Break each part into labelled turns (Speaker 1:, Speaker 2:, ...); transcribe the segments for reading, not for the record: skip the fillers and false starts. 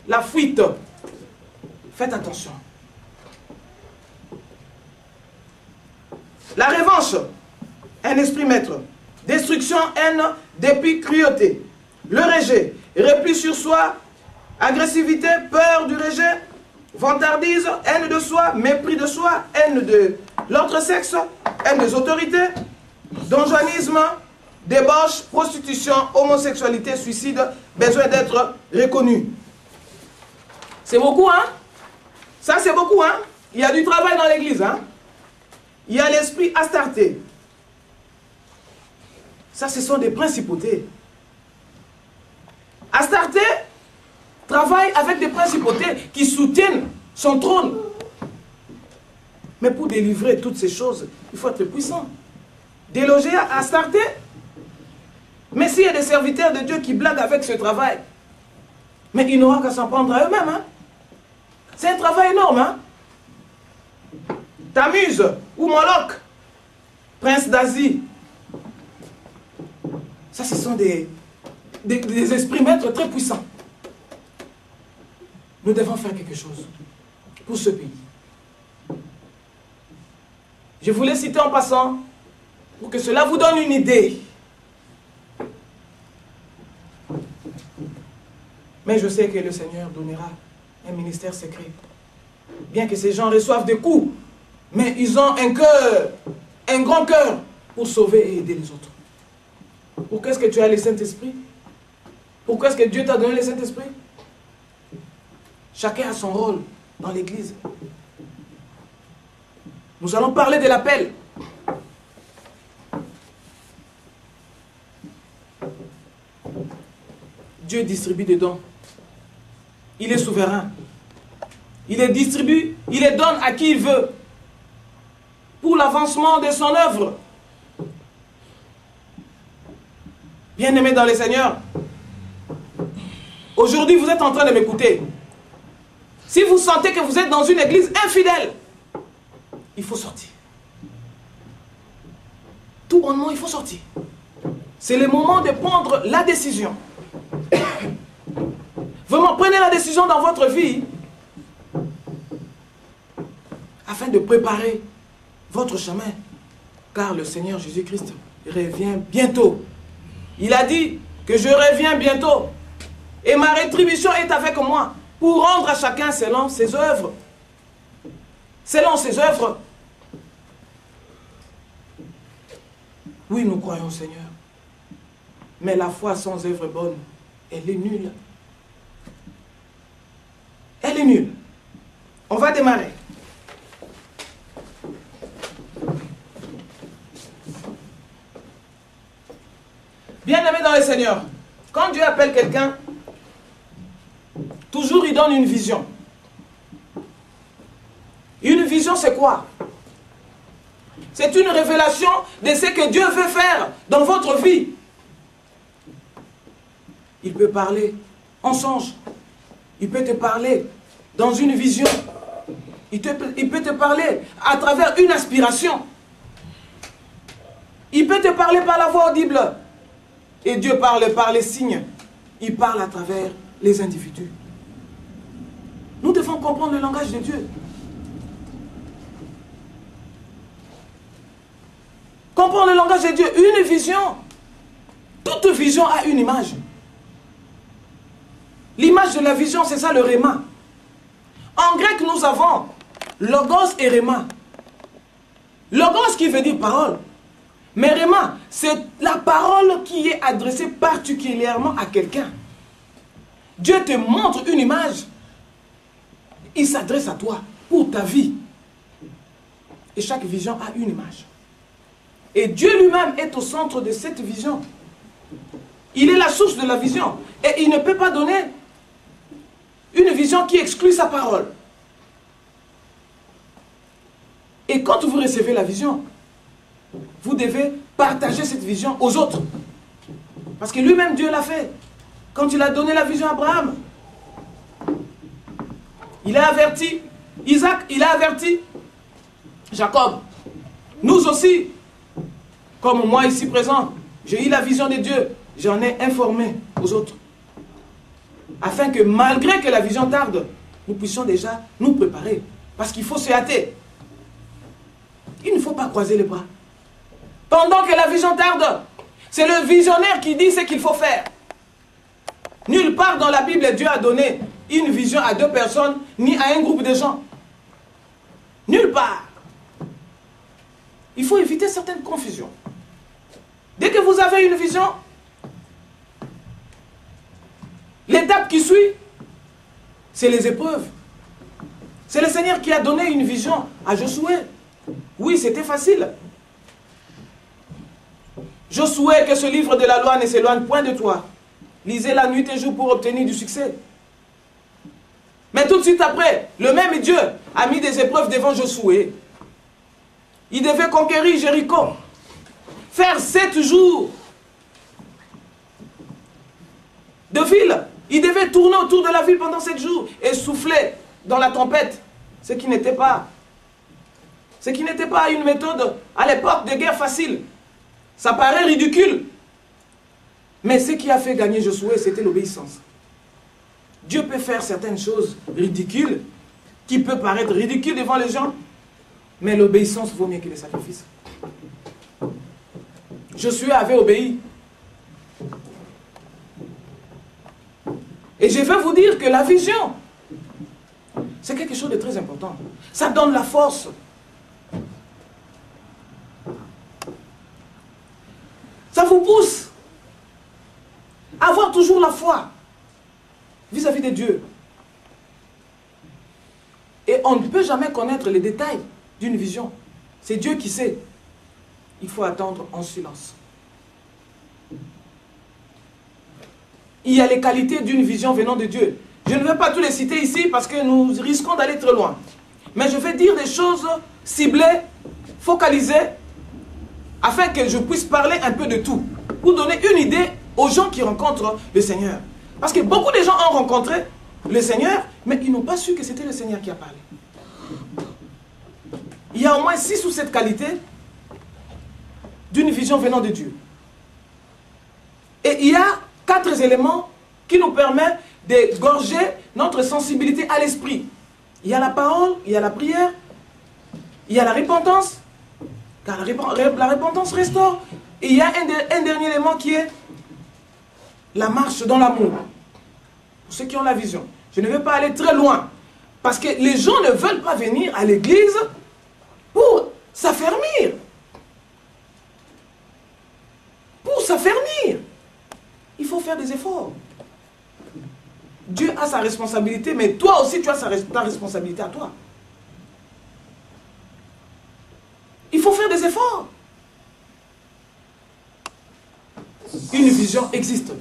Speaker 1: la fuite. Faites attention. La revanche, un esprit maître. Destruction, haine, dépit, cruauté. Le rejet, repli sur soi, agressivité, peur du rejet, vantardise, haine de soi, mépris de soi, haine de l'autre sexe, haine des autorités, donjonisme, débauche, prostitution, homosexualité, suicide, besoin d'être reconnu. C'est beaucoup, hein? Ça, c'est beaucoup, hein? Il y a du travail dans l'église, hein? Il y a l'esprit Astarté. Ça, ce sont des principautés. Astarté travaille avec des principautés qui soutiennent son trône. Mais pour délivrer toutes ces choses, il faut être puissant. Déloger Astarté. Mais s'il y a des serviteurs de Dieu qui blaguent avec ce travail, mais ils n'auront qu'à s'en prendre à eux-mêmes. Hein? C'est un travail énorme. Hein? Tammuz ou Moloch, prince d'Asie. Ça, ce sont des esprits maîtres très puissants. Nous devons faire quelque chose pour ce pays. Je voulais citer en passant, pour que cela vous donne une idée. Mais je sais que le Seigneur donnera un ministère secret. Bien que ces gens reçoivent des coups, mais ils ont un cœur, un grand cœur pour sauver et aider les autres. Pourquoi est-ce que tu as le Saint-Esprit? Pourquoi est-ce que Dieu t'a donné le Saint-Esprit? Chacun a son rôle dans l'Église. Nous allons parler de l'appel. Dieu distribue des dons. Il est souverain. Il les distribue, il les donne à qui il veut. Pour l'avancement de son œuvre. Bien-aimés dans le Seigneur, aujourd'hui vous êtes en train de m'écouter. Si vous sentez que vous êtes dans une église infidèle, il faut sortir. Tout bonnement, il faut sortir. C'est le moment de prendre la décision. Vraiment, prenez la décision dans votre vie afin de préparer votre chemin. Car le Seigneur Jésus-Christ revient bientôt. Il a dit que je reviens bientôt. Et ma rétribution est avec moi pour rendre à chacun selon ses œuvres. Selon ses œuvres. Oui, nous croyons au Seigneur. Mais la foi sans œuvre bonne, elle est nulle. Elle est nulle. On va démarrer. Bien-aimé dans le Seigneur, quand Dieu appelle quelqu'un, toujours il donne une vision. Une vision, c'est quoi? C'est une révélation de ce que Dieu veut faire dans votre vie. Il peut parler en songe. Il peut te parler dans une vision. Il peut te parler à travers une aspiration. Il peut te parler par la voix audible. Et Dieu parle par les signes. Il parle à travers les individus. Nous devons comprendre le langage de Dieu. Comprendre le langage de Dieu. Une vision. Toute vision a une image. L'image de la vision, c'est ça le réma. En grec, nous avons logos et réma. Logos qui veut dire parole. Mais réma, c'est la parole qui est adressée particulièrement à quelqu'un. Dieu te montre une image. Il s'adresse à toi pour ta vie. Et chaque vision a une image. Et Dieu lui-même est au centre de cette vision. Il est la source de la vision. Et il ne peut pas donner une vision qui exclut sa parole. Et quand vous recevez la vision, vous devez partager cette vision aux autres. Parce que lui-même, Dieu l'a fait. Quand il a donné la vision à Abraham, il a averti Isaac, il a averti Jacob. Nous aussi, comme moi ici présent, j'ai eu la vision de Dieu. J'en ai informé aux autres. afin que malgré que la vision tarde, nous puissions déjà nous préparer. Parce qu'il faut se hâter. Il ne faut pas croiser les bras. Pendant que la vision tarde, c'est le visionnaire qui dit ce qu'il faut faire. Nulle part dans la Bible, Dieu a donné une vision à 2 personnes, ni à un groupe de gens. Nulle part. Il faut éviter certaines confusions. Dès que vous avez une vision, l'étape qui suit, c'est les épreuves. C'est le Seigneur qui a donné une vision à Josué. Oui, c'était facile. Josué, que ce livre de la loi ne s'éloigne point de toi. Lisez la nuit et jour pour obtenir du succès. Mais tout de suite après, le même Dieu a mis des épreuves devant Josué. Il devait conquérir Jéricho. Faire 7 jours de ville. Il devait tourner autour de la ville pendant 7 jours et souffler dans la tempête. Ce qui n'était pas une méthode à l'époque de guerre facile. Ça paraît ridicule. Mais ce qui a fait gagner Josué, c'était l'obéissance. Dieu peut faire certaines choses ridicules, qui peuvent paraître ridicules devant les gens, mais l'obéissance vaut mieux que les sacrifices. Josué avait obéi. Et je vais vous dire que la vision, c'est quelque chose de très important. Ça donne la force. Ça vous pousse à avoir toujours la foi vis-à-vis de Dieu. Et on ne peut jamais connaître les détails d'une vision. C'est Dieu qui sait. Il faut attendre en silence. Il y a les qualités d'une vision venant de Dieu. Je ne vais pas tous les citer ici parce que nous risquons d'aller très loin. Mais je vais dire des choses ciblées, focalisées, afin que je puisse parler un peu de tout. Pour donner une idée aux gens qui rencontrent le Seigneur. Parce que beaucoup de gens ont rencontré le Seigneur, mais ils n'ont pas su que c'était le Seigneur qui a parlé. Il y a au moins 6 ou 7 qualités d'une vision venant de Dieu. Et il y a 4 éléments qui nous permettent de gorger notre sensibilité à l'esprit. Il y a la parole, il y a la prière, il y a la repentance, car la repentance restaure. Et il y a un dernier élément qui est la marche dans l'amour. Pour ceux qui ont la vision. Je ne vais pas aller très loin. Parce que les gens ne veulent pas venir à l'église pour s'affermir. Pour s'affermir. Il faut faire des efforts. Dieu a sa responsabilité, mais toi aussi tu as ta responsabilité à toi. Il faut faire des efforts. Une vision existe.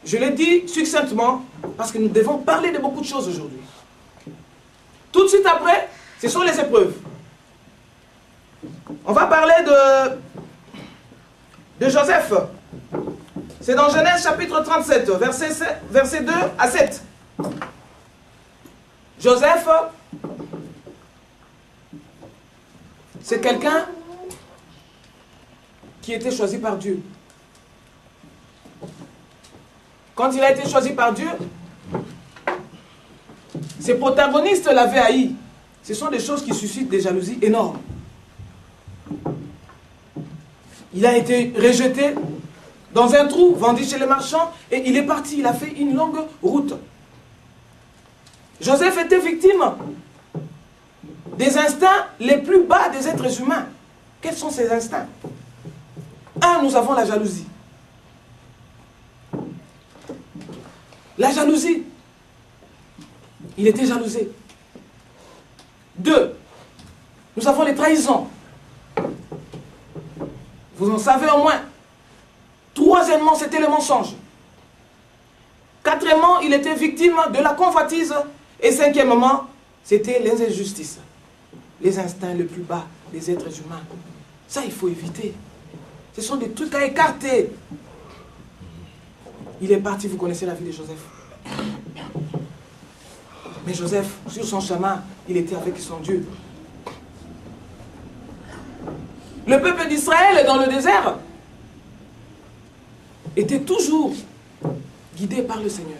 Speaker 1: Je l'ai dit succinctement parce que nous devons parler de beaucoup de choses aujourd'hui. Tout de suite après, ce sont les épreuves. On va parler de Joseph. C'est dans Genèse chapitre 37, verset 2 à 7. Joseph, c'est quelqu'un qui était choisi par Dieu. Quand il a été choisi par Dieu, ses protagonistes l'avaient haï. Ce sont des choses qui suscitent des jalousies énormes. Il a été rejeté dans un trou, vendu chez les marchands, et il est parti. Il a fait une longue route. Joseph était victime des instincts les plus bas des êtres humains. Quels sont ces instincts? Un, nous avons la jalousie. La jalousie. Il était jalousé. 2, nous avons les trahisons. Vous en savez au moins. 3e, c'était le mensonge. 4e, il était victime de la convoitise. Et 5e, c'était les injustices. Les instincts les plus bas des êtres humains. Ça, il faut éviter. Ce sont des trucs à écarter. Il est parti, vous connaissez la vie de Joseph. Mais Joseph, sur son chemin, il était avec son Dieu. Le peuple d'Israël dans le désert était toujours guidés par le Seigneur.